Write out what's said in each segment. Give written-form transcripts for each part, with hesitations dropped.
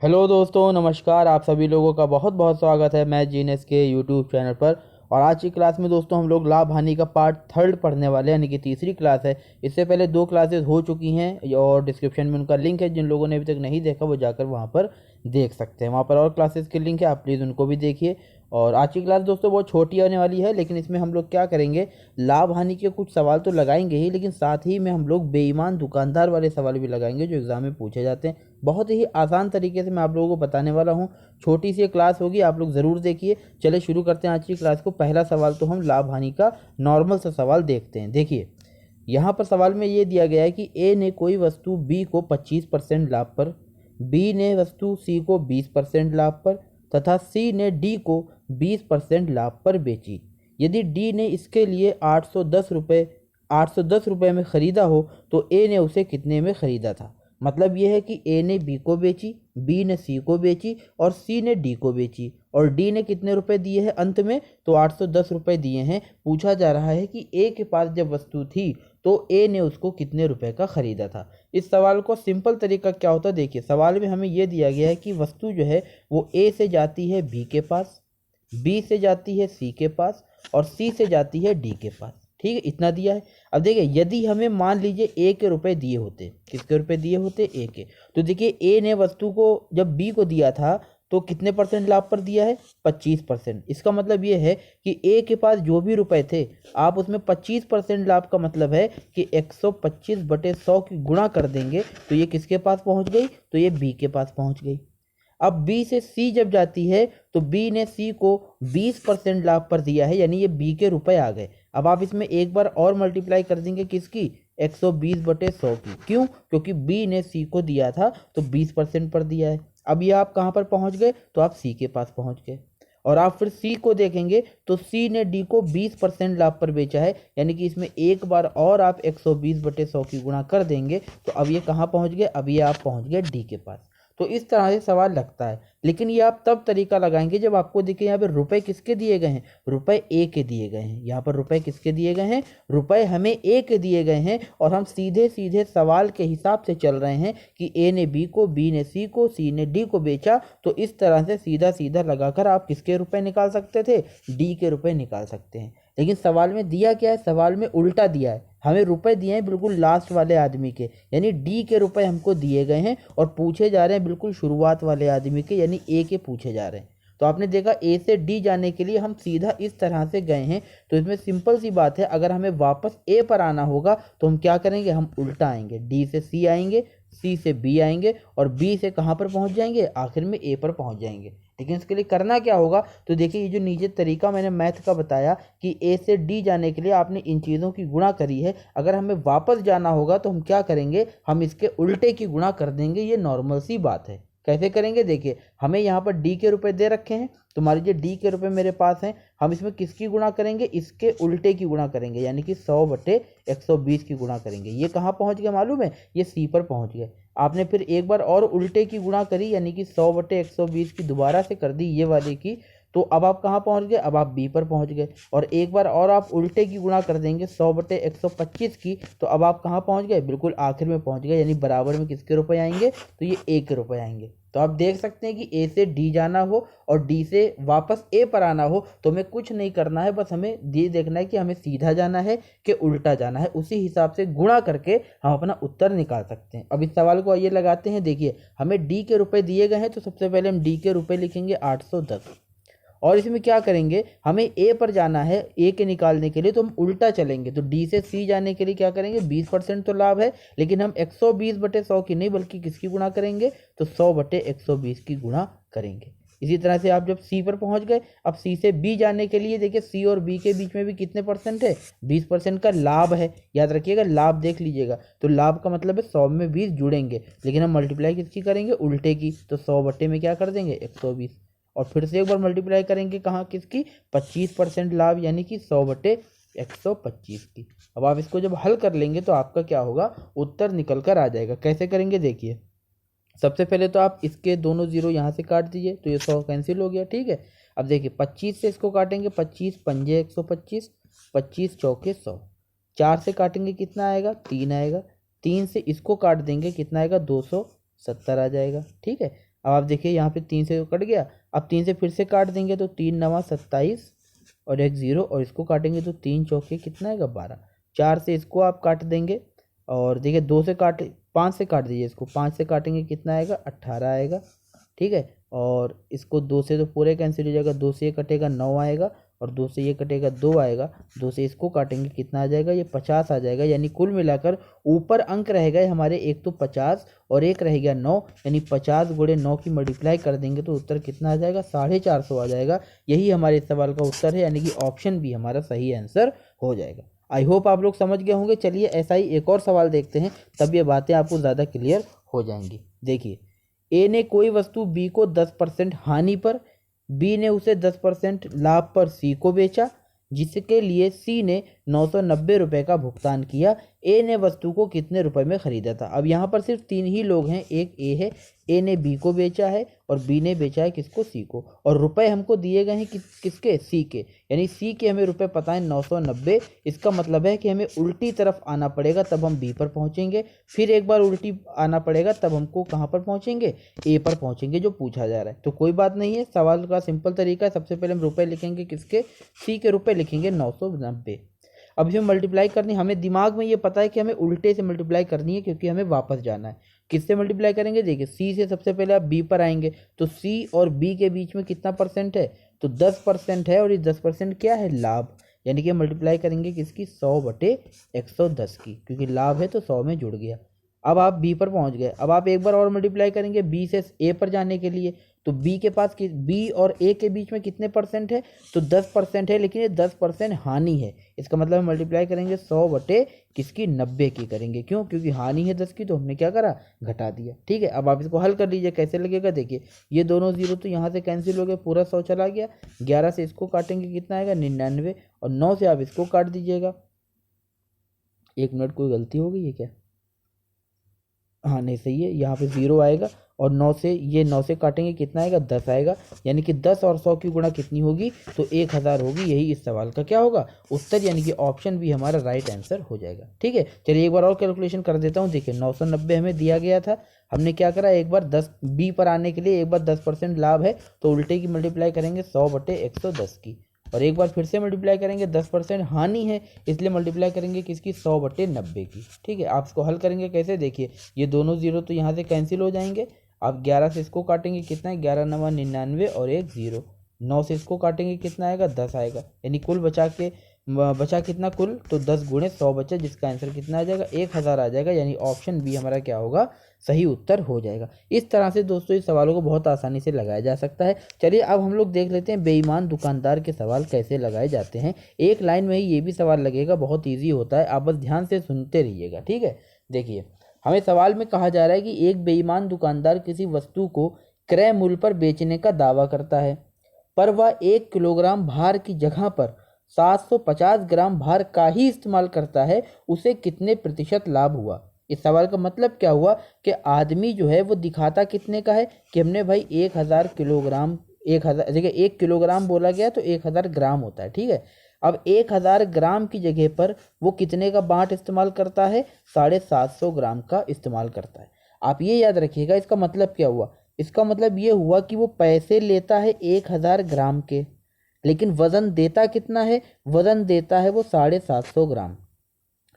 Hello दोस्तों, नमस्कार। आप सभी लोगों का बहुत बहुत स्वागत है मैथ जीनियस के यूट्यूब चैनल पर। और आज की क्लास में दोस्तों हम लोग लाभ हानि का पार्ट थर्ड पढ़ने वाले हैं, यानी कि तीसरी क्लास है। इससे पहले दो क्लासेस हो चुकी हैं और डिस्क्रिप्शन में उनका लिंक है। जिन लोगों ने अभी तक नहीं देखा वो जाकर वहाँ पर देख सकते हैं। वहाँ पर और क्लासेस के लिंक है, आप प्लीज़ उनको भी देखिए। और आज की क्लास दोस्तों बहुत छोटी आने वाली है, लेकिन इसमें हम लोग क्या करेंगे, लाभ हानि के कुछ सवाल तो लगाएंगे ही, लेकिन साथ ही में हम लोग बेईमान दुकानदार वाले सवाल भी लगाएंगे जो एग्जाम में पूछे जाते हैं। बहुत ही आसान तरीके से मैं आप लोगों को बताने वाला हूँ। छोटी सी क्लास होगी, आप लोग ज़रूर देखिए। चले शुरू करते हैं आज की क्लास को। पहला सवाल तो हम लाभ हानि का नॉर्मल सा सवाल देखते हैं। देखिए, यहाँ पर सवाल में ये दिया गया है कि ए ने कोई वस्तु बी को 25% लाभ पर, बी ने वस्तु सी को 20% लाभ पर तथा सी ने डी को 20% लाभ पर बेची। यदि डी ने इसके लिए 810 रुपये में ख़रीदा हो तो ए ने उसे कितने में ख़रीदा था। मतलब यह है कि ए ने बी को बेची, बी ने सी को बेची और सी ने डी को बेची, और डी ने कितने रुपए दिए हैं अंत में, तो 810 रुपये दिए हैं। पूछा जा रहा है कि ए के पास जब वस्तु थी तो ए ने उसको कितने रुपए का खरीदा था। इस सवाल को सिंपल तरीका क्या होता है, देखिए सवाल में हमें यह दिया गया है कि वस्तु जो है वो ए से जाती है बी के पास, बी से जाती है सी के पास और सी से जाती है डी के पास। ठीक है, इतना दिया है। अब देखिए, यदि हमें मान लीजिए ए के रुपए दिए होते, किसके रुपए दिए होते, ए के, तो देखिए ए ने वस्तु को जब बी को दिया था तो कितने परसेंट लाभ पर दिया है, 25%। इसका मतलब ये है कि ए के पास जो भी रुपए थे, आप उसमें 25% लाभ का मतलब है कि 125/100 की गुणा कर देंगे तो ये किसके पास पहुंच गई, तो ये बी के पास पहुंच गई। अब बी से सी जब जाती है तो बी ने सी को 20% लाभ पर दिया है, यानी ये बी के रुपए आ गए। अब आप इसमें एक बार और मल्टीप्लाई कर देंगे किसकी, 120/100 की। क्यों, क्योंकि बी ने सी को दिया था तो 20% पर दिया है। अब ये आप कहाँ पर पहुँच गए, तो आप सी के पास पहुँच गए। और आप फिर सी को देखेंगे तो सी ने डी को 20% लाभ पर बेचा है, यानी कि इसमें एक बार और आप 120/100 की गुणा कर देंगे तो अब ये कहाँ पहुँच गए, अब ये आप पहुँच गए डी के पास। तो इस तरह से सवाल लगता है, लेकिन ये आप तब तरीका लगाएंगे जब आपको दिखे यहाँ पे रुपए किसके दिए गए हैं, रुपए ए के दिए गए हैं। यहाँ पर रुपए किसके दिए गए हैं, रुपए हमें ए के दिए गए हैं, और हम सीधे सीधे सवाल के हिसाब से चल रहे हैं कि ए ने बी को, बी ने सी को, सी ने डी को बेचा। तो इस तरह से सीधा सीधा लगाकर आप किसके रुपए निकाल सकते थे, डी के रुपए निकाल सकते हैं। लेकिन सवाल में दिया क्या है, सवाल में उल्टा दिया है। हमें रुपए दिए हैं बिल्कुल लास्ट वाले आदमी के, यानी डी के रुपए हमको दिए गए हैं, और पूछे जा रहे हैं बिल्कुल शुरुआत वाले आदमी के, यानी ए के पूछे जा रहे हैं। तो आपने देखा ए से डी जाने के लिए हम सीधा इस तरह से गए हैं। तो इसमें सिंपल सी बात है, अगर हमें वापस ए पर आना होगा तो हम क्या करेंगे, हम उल्टा आएंगे। डी से सी आएंगे, सी से बी आएंगे, और बी से कहाँ पर पहुँच जाएंगे, आखिर में ए पर पहुँच जाएंगे। लेकिन इसके लिए करना क्या होगा, तो देखिए ये जो नीचे तरीका मैंने मैथ का बताया कि ए से डी जाने के लिए आपने इन चीज़ों की गुणा करी है। अगर हमें वापस जाना होगा तो हम क्या करेंगे, हम इसके उल्टे की गुणा कर देंगे। ये नॉर्मल सी बात है। कैसे करेंगे, देखिए हमें यहाँ पर डी के रुपए दे रखे हैं, तो मान लीजिए डी के रुपए मेरे पास हैं। हम इसमें किसकी गुणा करेंगे, इसके उल्टे की गुणा करेंगे, यानी कि 100/120 की गुणा करेंगे। ये कहाँ पहुँच गया मालूम है, ये सी पर पहुँच गए। आपने फिर एक बार और उल्टे की गुणा करी, यानी कि 100/120 की दोबारा से कर दी ये वाले की, तो अब आप कहाँ पहुँच गए, अब आप बी पर पहुँच गए। और एक बार और आप उल्टे की गुणा कर देंगे 100/125 की, तो अब आप कहाँ पहुँच गए, बिल्कुल आखिर में पहुँच गए, यानी बराबर में किसके रुपए आएंगे, तो ये ए के रुपए आएंगे। तो आप देख सकते हैं कि ए से डी जाना हो और डी से वापस ए पर आना हो तो हमें कुछ नहीं करना है, बस हमें ये देखना है कि हमें सीधा जाना है कि उल्टा जाना है। उसी हिसाब से गुणा करके हम अपना उत्तर निकाल सकते हैं। अब इस सवाल को आइए लगाते हैं। देखिए हमें डी के रुपए दिए गए हैं, तो सबसे पहले हम डी के रुपए लिखेंगे 810। और इसमें क्या करेंगे, हमें ए पर जाना है, ए के निकालने के लिए तो हम उल्टा चलेंगे। तो डी से सी जाने के लिए क्या करेंगे, 20% तो लाभ है, लेकिन हम 120/100 की नहीं बल्कि किसकी गुणा करेंगे, तो 100/120 की गुणा करेंगे। इसी तरह से आप जब सी पर पहुंच गए, अब सी से बी जाने के लिए देखिए सी और बी के बीच में भी कितने परसेंट है, 20% का लाभ है। याद रखिएगा, लाभ देख लीजिएगा। तो लाभ का मतलब है 100 में 20 जुड़ेंगे, लेकिन हम मल्टीप्लाई किसकी करेंगे, उल्टे की। तो 100 में क्या कर देंगे, 120, और फिर से एक बार मल्टीप्लाई करेंगे कहाँ, किसकी, 25% लाभ, यानी कि 100/125 की। अब आप इसको जब हल कर लेंगे तो आपका क्या होगा, उत्तर निकल कर आ जाएगा। कैसे करेंगे, देखिए सबसे पहले तो आप इसके दोनों जीरो यहाँ से काट दीजिए, तो ये 100 कैंसिल हो गया। ठीक है, अब देखिए 25 से इसको काटेंगे, 25 पंजे 125, 25 चौके 100। 4 से काटेंगे कितना आएगा, 3 आएगा। 3 से इसको काट देंगे कितना आएगा, 270 आ जाएगा। ठीक है, अब आप देखिए यहाँ पे 3 से कट गया, अब 3 से फिर से काट देंगे तो 3 नवा 27 और एक 0, और इसको काटेंगे तो 3 चौके कितना आएगा 12। 4 से इसको आप काट देंगे और देखिए 2 से काट 5 से काट दीजिए, इसको 5 से काटेंगे कितना आएगा 18 आएगा, ठीक है। और इसको 2 से तो पूरे कैंसिल हो जाएगा, 2 से ये कटेगा 9 आएगा, और 2 से ये कटेगा 2 आएगा, 2 से इसको काटेंगे कितना आ जाएगा ये 50 आ जाएगा। यानी कुल मिलाकर ऊपर अंक रह गए हमारे, एक तो 50 और एक रह गया 9, यानी 50 गुणे 9 की मल्टीप्लाई कर देंगे तो उत्तर कितना आ जाएगा 450 आ जाएगा। यही हमारे इस सवाल का उत्तर है, यानी कि ऑप्शन बी हमारा सही आंसर हो जाएगा। आई होप आप लोग समझ गए होंगे। चलिए ऐसा ही एक और सवाल देखते हैं, तब ये बातें आपको ज़्यादा क्लियर हो जाएंगी। देखिए, ए ने कोई वस्तु बी को 10% हानि पर, बी ने उसे 10% लाभ पर सी को बेचा, जिसके लिए सी ने 990 रुपये का भुगतान किया। ए ने वस्तु को कितने रुपए में खरीदा था। अब यहाँ पर सिर्फ 3 ही लोग हैं, एक ए है, ए ने बी को बेचा है और बी ने बेचा है किसको सी को, और रुपए हमको दिए गए हैं किसके सी के, यानी सी के हमें रुपए पता है 990। इसका मतलब है कि हमें उल्टी तरफ आना पड़ेगा तब हम बी पर पहुंचेंगे, फिर एक बार उल्टी आना पड़ेगा तब हमको कहाँ पर पहुंचेंगे ए पर पहुंचेंगे जो पूछा जा रहा है। तो कोई बात नहीं है, सवाल का सिंपल तरीका है, सबसे पहले हम रुपए लिखेंगे किसके सी के, रुपए लिखेंगे 990। अब हमें मल्टीप्लाई करनी, हमें दिमाग में ये पता है कि हमें उल्टे से मल्टीप्लाई करनी है क्योंकि हमें वापस जाना है। किससे मल्टीप्लाई करेंगे, देखिए सी से सबसे पहले आप बी पर आएंगे तो सी और बी के बीच में कितना परसेंट है तो 10% है, और ये 10% क्या है लाभ, यानी कि मल्टीप्लाई करेंगे किसकी 100/110 की, क्योंकि लाभ है तो 100 में जुड़ गया। अब आप बी पर पहुंच गए, अब आप एक बार और मल्टीप्लाई करेंगे बी से ए पर जाने के लिए, तो बी के पास बी और ए के बीच में कितने परसेंट है तो 10% है, लेकिन ये 10% हानि है। इसका मतलब हम मल्टीप्लाई करेंगे 100 किसकी 90 की करेंगे, क्यों, क्योंकि हानि है 10 की तो हमने क्या करा घटा दिया, ठीक है। अब आप इसको हल कर लीजिए, कैसे लगेगा देखिए, ये दोनों जीरो तो यहाँ से कैंसिल हो गए, पूरा 100 चला गया, 11 से इसको काटेंगे कितना आएगा 99, और 9 से आप इसको काट दीजिएगा। 1 मिनट, कोई गलती हो गई है क्या, हाँ नहीं सही है, यहाँ पे 0 आएगा, और 9 से ये 9 से काटेंगे कितना आएगा 10 आएगा, यानी कि 10 और 100 की गुणा कितनी होगी तो 1000 होगी। यही इस सवाल का क्या होगा उत्तर, यानी कि ऑप्शन भी हमारा राइट आंसर हो जाएगा, ठीक है। चलिए एक बार और कैलकुलेशन कर देता हूँ। देखिए 990 हमें दिया गया था, हमने क्या करा, एक बार 10 बी पर आने के लिए एक बार 10% लाभ है तो उल्टे की मल्टीप्लाई करेंगे 100/110 की, और एक बार फिर से मल्टीप्लाई करेंगे 10% हानि है इसलिए मल्टीप्लाई करेंगे किसकी 100/90 की, ठीक है। आप इसको हल करेंगे कैसे, देखिए ये दोनों जीरो तो यहाँ से कैंसिल हो जाएंगे, आप 11 से इसको काटेंगे कितना है 11 9 99 और एक 0, 9 से इसको काटेंगे कितना आएगा 10 आएगा, यानी कुल बचा कितना कुल तो 10 गुणे 100 बचा, जिसका आंसर कितना आ जाएगा 1000 आ जाएगा, यानी ऑप्शन बी हमारा क्या होगा सही उत्तर हो जाएगा। इस तरह से दोस्तों इस सवालों को बहुत आसानी से लगाया जा सकता है। चलिए अब हम लोग देख लेते हैं बेईमान दुकानदार के सवाल कैसे लगाए जाते हैं। एक लाइन में ही ये भी सवाल लगेगा, बहुत ईजी होता है, आप बस ध्यान से सुनते रहिएगा, ठीक है। देखिए हमें सवाल में कहा जा रहा है कि एक बेईमान दुकानदार किसी वस्तु को क्रय मूल्य पर बेचने का दावा करता है, पर वह 1 किलोग्राम भार की जगह पर 750 ग्राम भार का ही इस्तेमाल करता है, उसे कितने प्रतिशत लाभ हुआ। इस सवाल का मतलब क्या हुआ कि आदमी जो है वो दिखाता कितने का है कि हमने भाई 1000 किलोग्राम, 1000 देखिए 1 किलोग्राम बोला गया तो 1000 ग्राम होता है, ठीक है। अब 1000 ग्राम की जगह पर वो कितने का बाट इस्तेमाल करता है 750 ग्राम का इस्तेमाल करता है। आप ये याद रखिएगा, इसका मतलब क्या हुआ, इसका मतलब ये हुआ कि वो पैसे लेता है 1000 ग्राम के, लेकिन वजन देता कितना है, वजन देता है वो 750 ग्राम,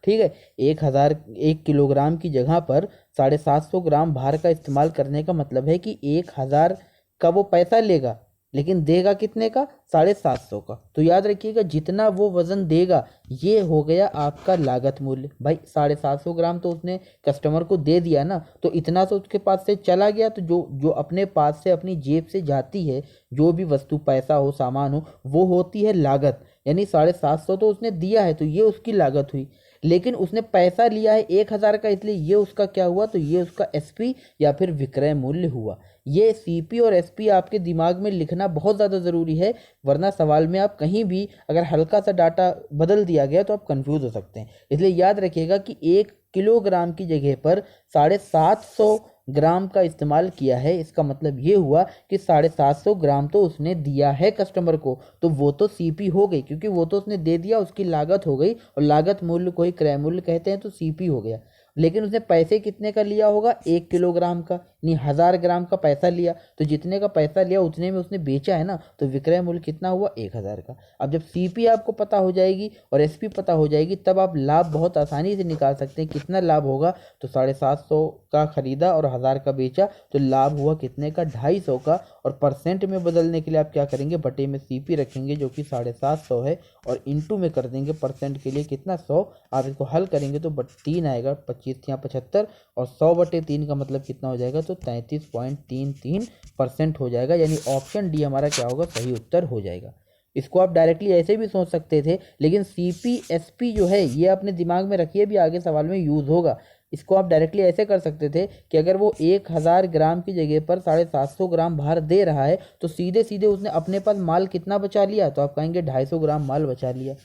ठीक है। 1 किलोग्राम की जगह पर 750 ग्राम भार का इस्तेमाल करने का मतलब है कि 1000 का वो पैसा लेगा, लेकिन देगा कितने का 750 का। तो याद रखिएगा जितना वो वजन देगा ये हो गया आपका लागत मूल्य। भाई 750 ग्राम तो उसने कस्टमर को दे दिया ना, तो इतना तो उसके पास से चला गया, तो जो अपने पास से अपनी जेब से जाती है जो भी वस्तु पैसा हो सामान हो वो होती है लागत, यानी 750 तो उसने दिया है तो ये उसकी लागत हुई, लेकिन उसने पैसा लिया है 1000 का, इसलिए ये उसका क्या हुआ तो ये उसका एसपी या फिर विक्रय मूल्य हुआ। ये सीपी और एसपी आपके दिमाग में लिखना बहुत ज़्यादा ज़रूरी है, वरना सवाल में आप कहीं भी अगर हल्का सा डाटा बदल दिया गया तो आप कंफ्यूज हो सकते हैं। इसलिए याद रखिएगा कि 1 किलोग्राम की जगह पर 750 ग्राम का इस्तेमाल किया है, इसका मतलब ये हुआ कि 750 ग्राम तो उसने दिया है कस्टमर को, तो वो तो सीपी हो गई, क्योंकि वो तो उसने दे दिया, उसकी लागत हो गई, और लागत मूल्य को ही क्रय मूल्य कहते हैं तो सीपी हो गया। लेकिन उसने पैसे कितने का लिया होगा 1 किलोग्राम का, नहीं, 1000 ग्राम का पैसा लिया, तो जितने का पैसा लिया उतने में उसने बेचा है ना, तो विक्रय मूल्य कितना हुआ, 1000 का। अब जब सीपी आपको पता हो जाएगी और एसपी पता हो जाएगी, तब आप लाभ बहुत आसानी से निकाल सकते हैं। कितना लाभ होगा, तो 750 का खरीदा और 1000 का बेचा, तो लाभ हुआ कितने का, 250 का। और परसेंट में बदलने के लिए आप क्या करेंगे, बटे में सीपी रखेंगे जो कि 750 है, और इंटू में कर देंगे परसेंट के लिए कितना, 100। आप इसको हल करेंगे तो 3 आएगा, 25 या 75, और 100/3 का मतलब कितना हो जाएगा, तो 33.33% हो जाएगा। यानी ऑप्शन डी हमारा क्या होगा, सही उत्तर हो जाएगा। इसको आप डायरेक्टली ऐसे भी सोच सकते थे, लेकिन सीपी एसपी जो है ये अपने दिमाग में रखिए, भी आगे सवाल में यूज होगा। इसको आप डायरेक्टली ऐसे कर सकते थे कि अगर वो 1000 ग्राम की जगह पर 750 ग्राम भार दे रहा है, तो सीधे सीधे उसने अपने पास माल कितना बचा लिया, तो आप कहेंगे 250 ग्राम माल बचा लिया।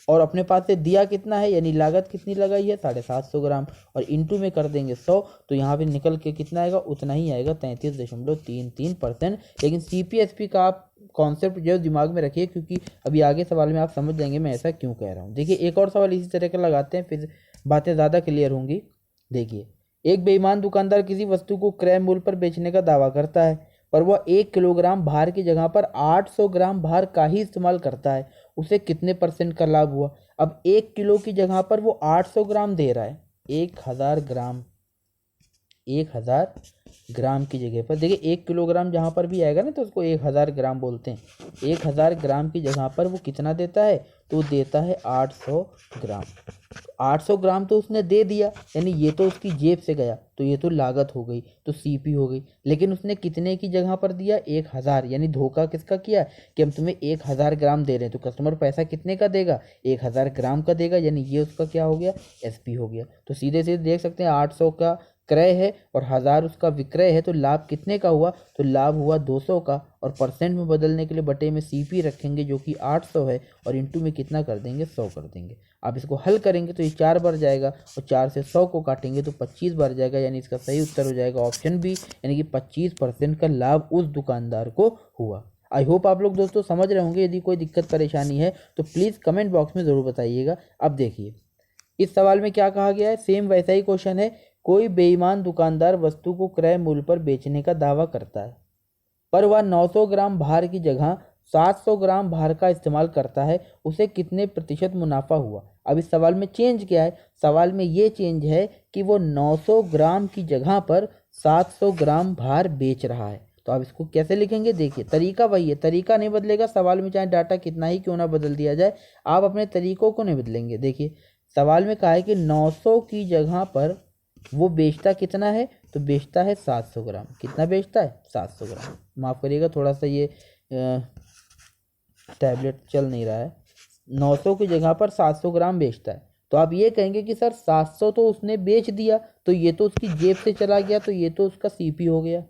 और अपने पास से दिया कितना है, यानी लागत कितनी लगाई है, 750 ग्राम, और इंटू में कर देंगे 100, तो यहाँ पे निकल के कितना आएगा, उतना ही आएगा, 33.33%। लेकिन सीपीएसपी का आप कॉन्सेप्ट जो दिमाग में रखिए, क्योंकि अभी आगे सवाल में आप समझ जाएंगे मैं ऐसा क्यों कह रहा हूँ। देखिए एक और सवाल इसी तरह का लगाते हैं, फिर बातें ज़्यादा क्लियर होंगी। देखिए, एक बेईमान दुकानदार किसी वस्तु को क्रय मूल्य पर बेचने का दावा करता है, पर वह 1 किलोग्राम भार की जगह पर 800 ग्राम भार का ही इस्तेमाल करता है। उसे कितने परसेंट का लाभ हुआ। अब 1 किलो की जगह पर वो 800 ग्राम दे रहा है, 1000 ग्राम, 1000 ग्राम की जगह पर, देखिए 1 किलोग्राम जहाँ पर भी आएगा ना, तो उसको 1000 ग्राम बोलते हैं। 1000 ग्राम की जगह पर वो कितना देता है, तो देता है 800 ग्राम। 800 ग्राम तो उसने दे दिया, यानी ये तो उसकी जेब से गया, तो ये तो लागत हो गई, तो सीपी हो गई। लेकिन उसने कितने की जगह पर दिया, 1000, यानी धोखा किसका किया, कि हम तुम्हें 1000 ग्राम दे रहे हैं, तो कस्टमर पैसा कितने का देगा, 1000 ग्राम का देगा, यानी ये उसका क्या हो गया, एसपी हो गया। तो सीधे सीधे देख सकते हैं 800 का क्रय है और 1000 उसका विक्रय है, तो लाभ कितने का हुआ, तो लाभ हुआ 200 का। और परसेंट में बदलने के लिए बटे में सीपी रखेंगे जो कि 800 है, और इंटू में कितना कर देंगे, 100 कर देंगे। आप इसको हल करेंगे तो ये 4 बार जाएगा, और 4 से 100 को काटेंगे तो 25 बार जाएगा, यानी इसका सही उत्तर हो जाएगा ऑप्शन बी, यानी कि 25% का लाभ उस दुकानदार को हुआ। आई होप आप लोग दोस्तों समझ रहे होंगे। यदि कोई दिक्कत परेशानी है तो प्लीज़ कमेंट बॉक्स में ज़रूर बताइएगा। अब देखिए इस सवाल में क्या कहा गया है, सेम वैसा ही क्वेश्चन है। कोई बेईमान दुकानदार वस्तु को क्रय मूल्य पर बेचने का दावा करता है, पर वह 900 ग्राम भार की जगह 700 ग्राम भार का इस्तेमाल करता है। उसे कितने प्रतिशत मुनाफा हुआ। अब इस सवाल में चेंज क्या है, सवाल में ये चेंज है कि वो 900 ग्राम की जगह पर 700 ग्राम भार बेच रहा है। तो आप इसको कैसे लिखेंगे, देखिए तरीका वही है, तरीका नहीं बदलेगा। सवाल में चाहे डाटा कितना ही क्यों ना बदल दिया जाए, आप अपने तरीकों को नहीं बदलेंगे। देखिए सवाल में कहा है कि 900 की जगह पर वो बेचता कितना है, तो बेचता है 700 ग्राम। कितना बेचता है, 700 ग्राम। माफ़ करिएगा, थोड़ा सा ये टैबलेट चल नहीं रहा है। 900 की जगह पर 700 ग्राम बेचता है, तो आप ये कहेंगे कि सर 700 तो उसने बेच दिया, तो ये तो उसकी जेब से चला गया, तो ये तो उसका सीपी हो गया।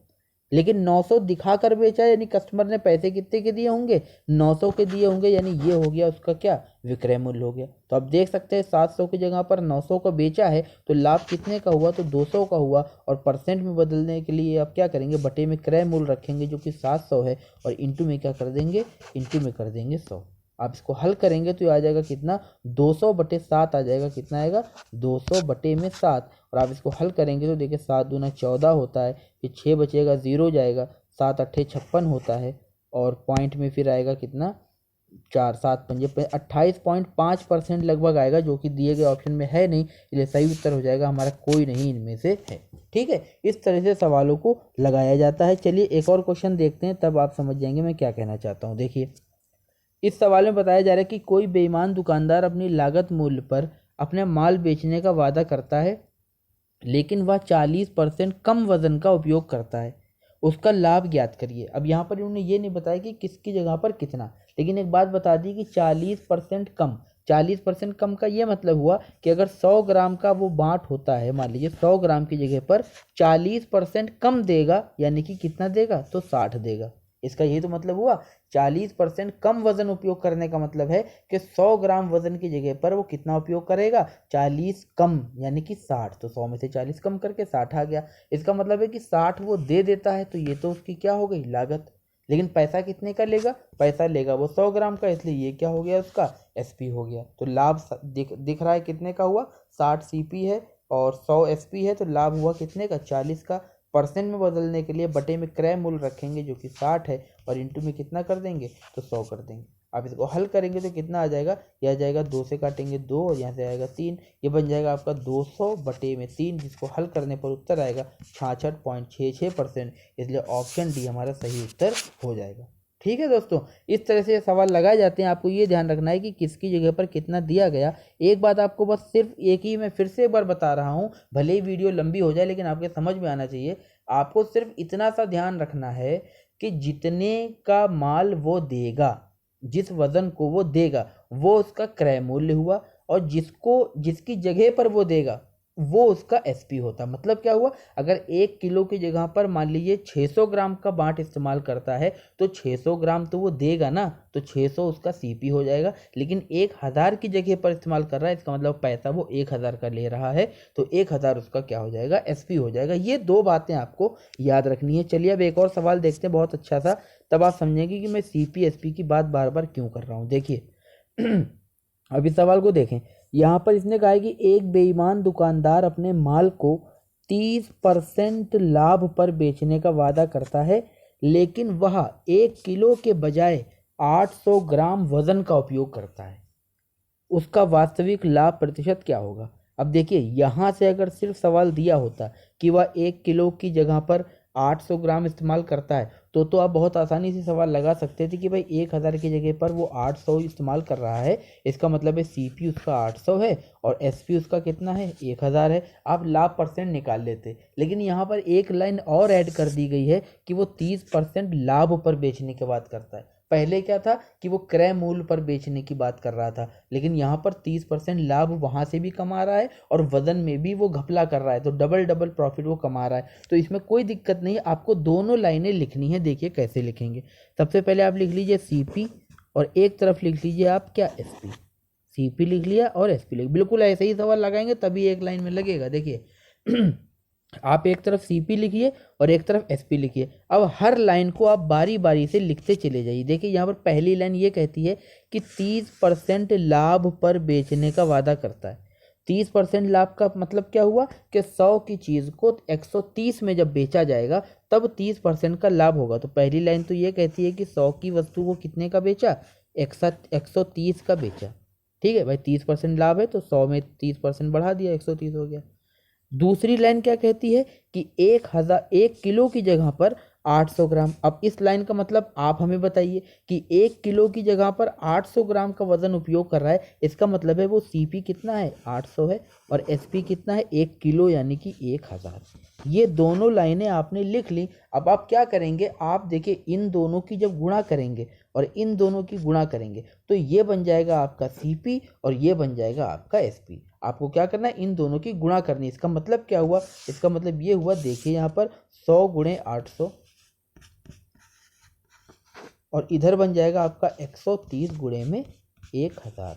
लेकिन 900 दिखा कर बेचा, यानी कस्टमर ने पैसे कितने के दिए होंगे, 900 के दिए होंगे, यानी ये हो गया उसका क्या, विक्रय मूल्य हो गया। तो आप देख सकते हैं 700 की जगह पर 900 का बेचा है, तो लाभ कितने का हुआ, तो 200 का हुआ। और परसेंट में बदलने के लिए आप क्या करेंगे, बटे में क्रय मूल्य रखेंगे जो कि 700 है, और इंटू में क्या कर देंगे, इंटू में कर देंगे 100। आप इसको हल करेंगे तो आ जाएगा कितना, 200/7 आ जाएगा। कितना आएगा, 200/7। और आप इसको हल करेंगे तो देखिए 7 दूना 14 होता है, फिर 6 बचेगा, 0 जाएगा, 7 8 56 होता है, और पॉइंट में फिर आएगा कितना, 4 7 5 28.5% लगभग आएगा, जो कि दिए गए ऑप्शन में है नहीं, इसलिए सही उत्तर हो जाएगा हमारा कोई नहीं इनमें से है। ठीक है, इस तरह से सवालों को लगाया जाता है। चलिए एक और क्वेश्चन देखते हैं, तब आप समझ जाएंगे मैं क्या कहना चाहता हूँ। देखिए इस सवाल में बताया जा रहा है कि कोई बेईमान दुकानदार अपनी लागत मूल्य पर अपने माल बेचने का वादा करता है, लेकिन वह 40% कम वजन का उपयोग करता है। उसका लाभ ज्ञात करिए। अब यहाँ पर उन्होंने ये नहीं बताया कि किसकी जगह पर कितना, लेकिन एक बात बता दी कि 40% कम। 40% कम का ये मतलब हुआ कि अगर 100 ग्राम का वो बाँट होता है, मान लीजिए 100 ग्राम की जगह पर 40% कम देगा, यानी कि कितना देगा, तो 60 देगा। इसका यही तो मतलब हुआ, 40% कम वजन उपयोग करने का मतलब है कि 100 ग्राम वजन की जगह पर वो कितना उपयोग करेगा, 40 कम, यानी कि 60। तो 100 में से 40 कम करके 60 आ गया। इसका मतलब है कि 60 वो दे देता है, तो ये तो उसकी क्या हो गई, लागत। लेकिन पैसा कितने का लेगा, पैसा लेगा वो 100 ग्राम का, इसलिए ये क्या हो गया, उसका एसपी हो गया। तो लाभ दिख रहा है कितने का हुआ, 60 सीपी है और 100 एसपी है, तो लाभ हुआ कितने का, 40 का। परसेंट में बदलने के लिए बटे में क्रय मूल्य रखेंगे जो कि 60 है और इंटू में कितना कर देंगे तो 100 कर देंगे। आप इसको हल करेंगे तो कितना आ जाएगा, यह आ जाएगा 2 से काटेंगे 2 और यहाँ से आएगा 3, ये बन जाएगा आपका 200 बटे में 3, जिसको हल करने पर उत्तर आएगा 66.66%। इसलिए ऑप्शन डी हमारा सही उत्तर हो जाएगा। ठीक है दोस्तों, इस तरह से सवाल लगाए जाते हैं। आपको ये ध्यान रखना है कि किसकी जगह पर कितना दिया गया। एक बात आपको बस सिर्फ एक ही मैं फिर से एक बार बता रहा हूँ, भले ही वीडियो लंबी हो जाए लेकिन आपके समझ में आना चाहिए। आपको सिर्फ इतना सा ध्यान रखना है कि जितने का माल वो देगा, जिस वजन को वो देगा वो उसका क्रय मूल्य हुआ, और जिसकी जगह पर वो देगा वो उसका एसपी होता। मतलब क्या हुआ, अगर 1 किलो की जगह पर मान लीजिए 600 ग्राम का बाट इस्तेमाल करता है तो 600 ग्राम तो वो देगा ना, तो 600 उसका सीपी हो जाएगा। लेकिन 1000 की जगह पर इस्तेमाल कर रहा है, इसका मतलब पैसा वो 1000 का ले रहा है, तो 1000 उसका क्या हो जाएगा, एसपी हो जाएगा। ये 2 बातें आपको याद रखनी है। चलिए अब एक और सवाल देखते हैं, बहुत अच्छा सा, तब आप समझेंगे कि मैं सीपी एसपी की बात बार बार क्यों कर रहा हूँ। देखिए अब इस सवाल को देखें, यहाँ पर इसने कहा है कि एक बेईमान दुकानदार अपने माल को 30% लाभ पर बेचने का वादा करता है, लेकिन वह 1 किलो के बजाय 800 ग्राम वजन का उपयोग करता है। उसका वास्तविक लाभ प्रतिशत क्या होगा। अब देखिए, यहाँ से अगर सिर्फ सवाल दिया होता कि वह 1 किलो की जगह पर 800 ग्राम इस्तेमाल करता है तो आप बहुत आसानी से सवाल लगा सकते थे कि भाई 1000 की जगह पर वो 800 इस्तेमाल कर रहा है, इसका मतलब है सीपी उसका 800 है और एसपी उसका कितना है, 1000 है। आप लाभ परसेंट निकाल लेते, लेकिन यहाँ पर एक लाइन और ऐड कर दी गई है कि वो 30% लाभ पर बेचने की बात करता है। पहले क्या था कि वो क्रय मूल्य पर बेचने की बात कर रहा था, लेकिन यहाँ पर 30% लाभ वहाँ से भी कमा रहा है और वजन में भी वो घपला कर रहा है, तो डबल प्रॉफिट वो कमा रहा है। तो इसमें कोई दिक्कत नहीं है, आपको दोनों लाइनें लिखनी है। देखिए कैसे लिखेंगे। सबसे पहले आप लिख लीजिए सीपी और एक तरफ लिख लीजिए आप क्या, एसपी। सीपी लिख लिया और एसपी लिख, बिल्कुल ऐसे ही सवाल लगाएंगे तभी एक लाइन में लगेगा। देखिए आप एक तरफ सीपी लिखिए और एक तरफ एसपी लिखिए। अब हर लाइन को आप बारी बारी से लिखते चले जाइए। देखिए यहाँ पर पहली लाइन ये कहती है कि 30% लाभ पर बेचने का वादा करता है। 30% लाभ का मतलब क्या हुआ कि 100 की चीज़ को 130 में जब बेचा जाएगा तब 30% का लाभ होगा। तो पहली लाइन तो ये कहती है कि 100 की वस्तु को कितने का बेचा, 130 का बेचा। ठीक है भाई, 30% लाभ है तो 100 में 30% बढ़ा दिया, 130 हो गया। दूसरी लाइन क्या कहती है कि 1 किलो की जगह पर 800 ग्राम। अब इस लाइन का मतलब आप हमें बताइए कि 1 किलो की जगह पर 800 ग्राम का वजन उपयोग कर रहा है, इसका मतलब है वो सीपी कितना है, 800 है, और एसपी कितना है, 1 किलो यानी कि 1000। ये दोनों लाइनें आपने लिख ली। अब आप क्या करेंगे, आप देखिए इन दोनों की जब गुणा करेंगे और इन दोनों की गुणा करेंगे तो ये बन जाएगा आपका सीपी और ये बन जाएगा आपका एसपी। आपको क्या करना है, इन दोनों की गुणा करनी है। इसका मतलब क्या हुआ, इसका मतलब ये हुआ, देखिए यहाँ पर 100 गुणे 800 और इधर बन जाएगा आपका 130 गुणे में 1000।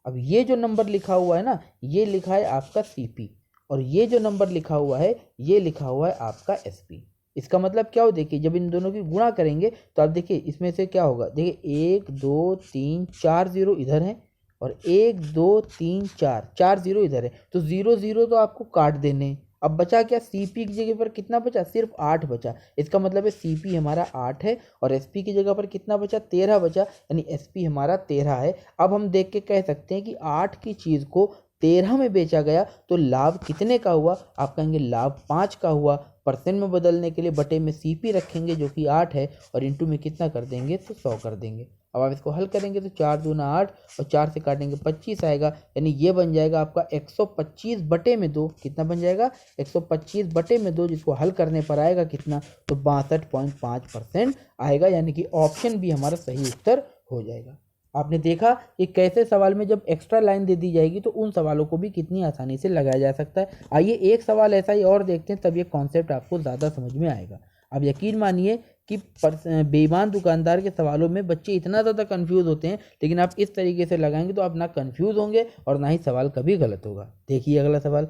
अब ये जो नंबर लिखा हुआ है ना, ये लिखा है आपका सीपी और ये जो नंबर लिखा हुआ है ये लिखा हुआ है आपका एसपी। इसका मतलब क्या हो, देखिए जब इन दोनों की गुणा करेंगे तो आप देखिए इसमें से क्या होगा, देखिए 1 2 3 4 जीरो इधर है और 1 2 3 4 जीरो इधर है, तो 0 तो आपको काट देने। अब बचा क्या, सीपी की जगह पर कितना बचा, सिर्फ 8 बचा। इसका मतलब है सीपी हमारा 8 है और एसपी की जगह पर कितना बचा, 13 बचा, यानी एसपी हमारा 13 है। अब हम देख के कह सकते हैं कि 8 की चीज़ को 13 में बेचा गया तो लाभ कितने का हुआ, आप कहेंगे लाभ 5 का हुआ। परसेंट में बदलने के लिए बटे में सीपी रखेंगे जो कि 8 है और इंटू में कितना कर देंगे, तो 100 कर देंगे। अब आप इसको हल करेंगे तो 4 दूना 8 और 4 से काटेंगे 25 आएगा, यानी ये बन जाएगा आपका 125 बटे में 2। कितना बन जाएगा, 125 बटे में 2, जिसको हल करने पर आएगा कितना, तो 62.5% आएगा, यानी कि ऑप्शन भी हमारा सही उत्तर हो जाएगा। आपने देखा कि कैसे सवाल में जब एक्स्ट्रा लाइन दे दी जाएगी तो उन सवालों को भी कितनी आसानी से लगाया जा सकता है। आइए एक सवाल ऐसा ही और देखते हैं, तब ये कॉन्सेप्ट आपको ज़्यादा समझ में आएगा। अब यकीन मानिए कि बेईमान दुकानदार के सवालों में बच्चे इतना ज़्यादा कंफ्यूज होते हैं, लेकिन आप इस तरीके से लगाएंगे तो आप ना कंफ्यूज होंगे और ना ही सवाल कभी गलत होगा। देखिए अगला सवाल,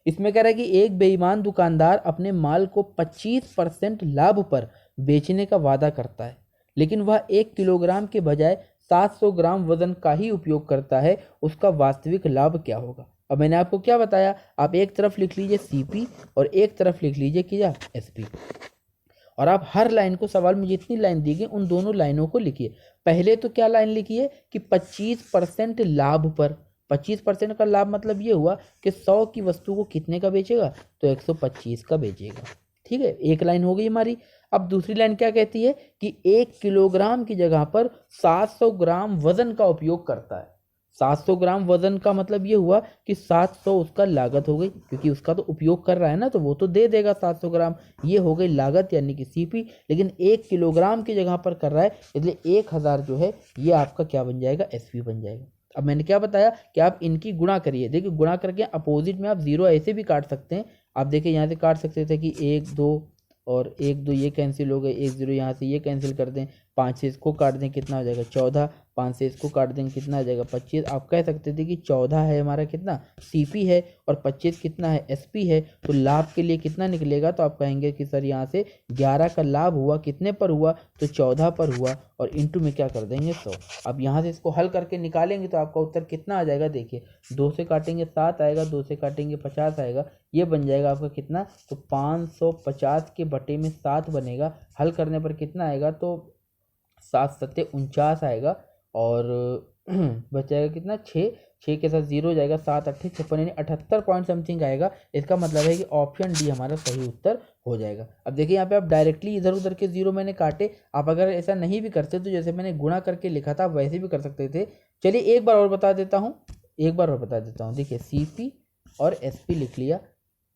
इसमें कह रहा है कि एक बेईमान दुकानदार अपने माल को 25% लाभ पर बेचने का वादा करता है, लेकिन वह 1 किलोग्राम के बजाय 700 ग्राम वजन का ही उपयोग करता है। उसका वास्तविक लाभ क्या होगा। अब मैंने आपको क्या बताया, आप एक तरफ लिख लीजिए CP और एक तरफ लिख लीजिए क्या SP, और आप हर लाइन को, सवाल में जितनी लाइन दी गई उन दोनों लाइनों को लिखिए। पहले तो क्या लाइन लिखिए कि 25% लाभ पर, 25% का लाभ मतलब ये हुआ कि 100 की वस्तु को कितने का बेचेगा, तो 125 का बेचेगा। ठीक है, एक लाइन हो गई हमारी। अब दूसरी लाइन क्या कहती है कि 1 किलोग्राम की जगह पर 700 ग्राम वजन का उपयोग करता है। 700 ग्राम वजन का मतलब ये हुआ कि 700 उसका लागत हो गई, क्योंकि उसका तो उपयोग कर रहा है ना, तो वो तो दे देगा 700 ग्राम, ये हो गई लागत यानी कि CP। लेकिन 1 किलोग्राम की जगह पर कर रहा है, इसलिए 1000 जो है ये आपका क्या बन जाएगा, SP बन जाएगा। अब मैंने क्या बताया कि आप इनकी गुणा करिए। देखिए गुणा करके अपोजिट में आप 0 ऐसे भी काट सकते हैं। आप देखिए यहाँ से काट सकते थे कि 1 2 और 1 2 ये कैंसिल हो गए, 1 0 यहाँ से ये कैंसिल कर दें, 5 से इसको काट दें, कितना हो जाएगा 14, 5 से इसको काट दें, कितना हो जाएगा 25। आप कह सकते थे कि 14 है हमारा कितना CP है और 25 कितना है SP है, तो लाभ के लिए कितना निकलेगा, तो आप कहेंगे कि सर यहाँ से 11 का लाभ हुआ, कितने पर हुआ, तो 14 पर हुआ, और इंटू में क्या कर देंगे 100। अब यहाँ से इसको हल करके निकालेंगे तो आपका उत्तर कितना आ जाएगा, देखिए 2 से काटेंगे 7 आएगा, 2 से काटेंगे 50 आएगा, ये बन जाएगा आपका कितना, तो 550 के बटे में 7 बनेगा। हल करने पर कितना आएगा, तो 7 सत्ते 49 आएगा, और बचेगा कितना 6, 6 के साथ 0 हो जाएगा, 7 8 56 यानी 78 पॉइंट समथिंग आएगा। इसका मतलब है कि ऑप्शन डी हमारा सही उत्तर हो जाएगा। अब देखिए यहाँ पे आप डायरेक्टली इधर उधर के 0 मैंने काटे, आप अगर ऐसा नहीं भी करते तो जैसे मैंने गुणा करके लिखा था वैसे भी कर सकते थे। चलिए एक बार और बता देता हूँ, देखिए CP और SP लिख लिया।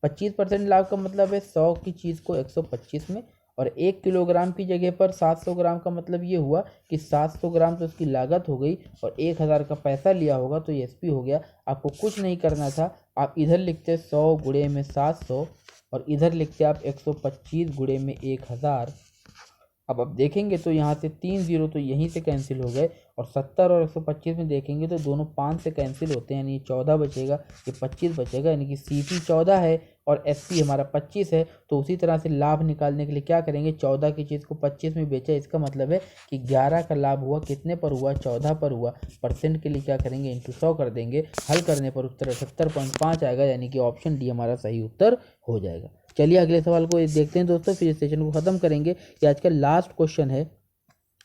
25% लाभ का मतलब है 100 की चीज़ को 125 में, और 1 किलोग्राम की जगह पर 700 ग्राम का मतलब ये हुआ कि 700 ग्राम तो उसकी लागत हो गई, और 1000 का पैसा लिया होगा तो ये SP हो गया। आपको कुछ नहीं करना था, आप इधर लिखते 100 गुणे में 700 और इधर लिखते आप 125 गुणे में 1000। अब आप देखेंगे तो यहाँ से 3 0 तो यहीं से कैंसिल हो गए, और 70 और 125 में देखेंगे तो दोनों 5 से कैंसिल होते हैं, यानी 14 बचेगा, ये 25 बचेगा, यानी कि CP 14 है और SP हमारा 25 है। तो उसी तरह से लाभ निकालने के लिए क्या करेंगे, 14 की चीज़ को 25 में बेचा, इसका मतलब है कि 11 का लाभ हुआ, कितने पर हुआ, 14 पर हुआ। परसेंट के लिए क्या करेंगे, इंटू 100 कर देंगे। हल करने पर उत्तर 78.5 आएगा, यानी कि ऑप्शन डी हमारा सही उत्तर हो जाएगा। चलिए अगले सवाल को देखते हैं दोस्तों, फिर इस सेशन को ख़त्म करेंगे। ये आज का लास्ट क्वेश्चन है।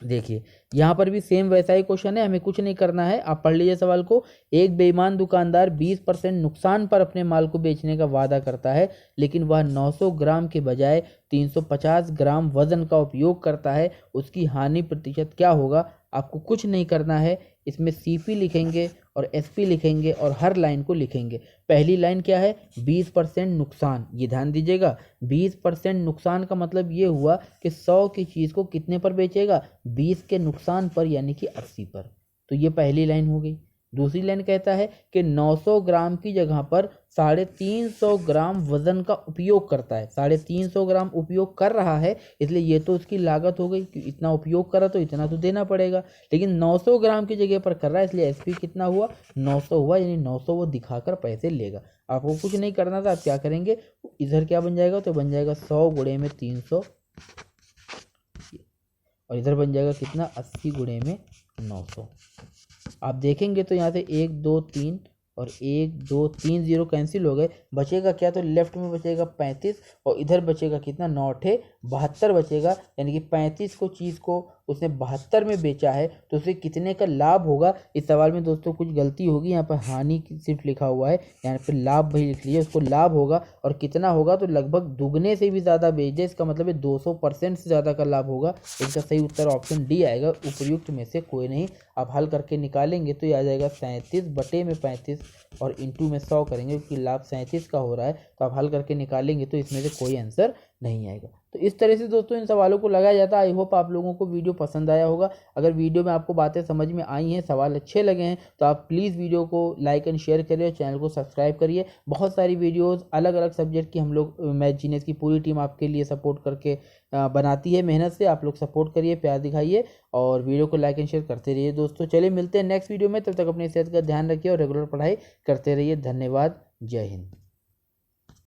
देखिए यहाँ पर भी सेम वैसा ही क्वेश्चन है, हमें कुछ नहीं करना है, आप पढ़ लीजिए सवाल को। एक बेईमान दुकानदार 20% नुकसान पर अपने माल को बेचने का वादा करता है, लेकिन वह 900 ग्राम के बजाय 350 ग्राम वजन का उपयोग करता है, उसकी हानि प्रतिशत क्या होगा। आपको कुछ नहीं करना है, इसमें CP लिखेंगे और SP लिखेंगे और हर लाइन को लिखेंगे। पहली लाइन क्या है, 20% नुकसान, ये ध्यान दीजिएगा। 20% नुकसान का मतलब ये हुआ कि 100 की चीज़ को कितने पर बेचेगा, 20 के नुकसान पर, यानी कि 80 पर। तो ये पहली लाइन हो गई। दूसरी लाइन कहता है कि 900 ग्राम की जगह पर 350 ग्राम वजन का उपयोग करता है। 350 ग्राम उपयोग कर रहा है, इसलिए ये तो उसकी लागत हो गई कि इतना उपयोग करा तो इतना तो देना पड़ेगा। लेकिन 900 ग्राम की जगह पर कर रहा है, इसलिए SP कितना हुआ, 900 हुआ, यानी 900 वो दिखाकर पैसे लेगा। आपको कुछ नहीं करना था, आप क्या करेंगे, इधर क्या बन जाएगा, तो बन जाएगा 100 गुणे में 300, और इधर बन जाएगा कितना, 80 गुणे में 900। आप देखेंगे तो यहाँ से 1 2 3 और 1 2 3 0 कैंसिल हो गए, बचेगा क्या, तो लेफ्ट में बचेगा 35 और इधर बचेगा कितना, 9 8 72 बचेगा, यानी कि 35 को चीज़ को उसने 72 में बेचा है, तो उसे कितने का लाभ होगा। इस सवाल में दोस्तों कुछ गलती होगी, यहाँ पर हानि सिर्फ लिखा हुआ है, यहाँ पर लाभ भी लिख लीजिए। उसको लाभ होगा और कितना होगा, तो लगभग दुगने से भी ज़्यादा बेच दे, इसका मतलब है 200% से ज़्यादा का लाभ होगा। इसका सही उत्तर ऑप्शन डी आएगा, उपयुक्त में से कोई नहीं। आप हल करके निकालेंगे तो ये आ जाएगा 37 बटे में 35 और इंटू में 100 करेंगे, क्योंकि लाभ 37 का हो रहा है। तो आप हल करके निकालेंगे तो इसमें से कोई आंसर नहीं आएगा। तो इस तरह से दोस्तों इन सवालों को लगाया जाता है। आई होप आप लोगों को वीडियो पसंद आया होगा। अगर वीडियो में आपको बातें समझ में आई हैं, सवाल अच्छे लगे हैं, तो आप प्लीज़ वीडियो को लाइक एंड शेयर करिए और चैनल को सब्सक्राइब करिए। बहुत सारी वीडियोज़ अलग अलग सब्जेक्ट की हम लोग मैथ जीनियस की पूरी टीम आपके लिए सपोर्ट करके बनाती है मेहनत से। आप लोग सपोर्ट करिए, प्यार दिखाइए और वीडियो को लाइक एंड शेयर करते रहिए दोस्तों। चलिए मिलते हैं नेक्स्ट वीडियो में, तब तक अपनी सेहत का ध्यान रखिए और रेगुलर पढ़ाई करते रहिए। धन्यवाद, जय हिंद।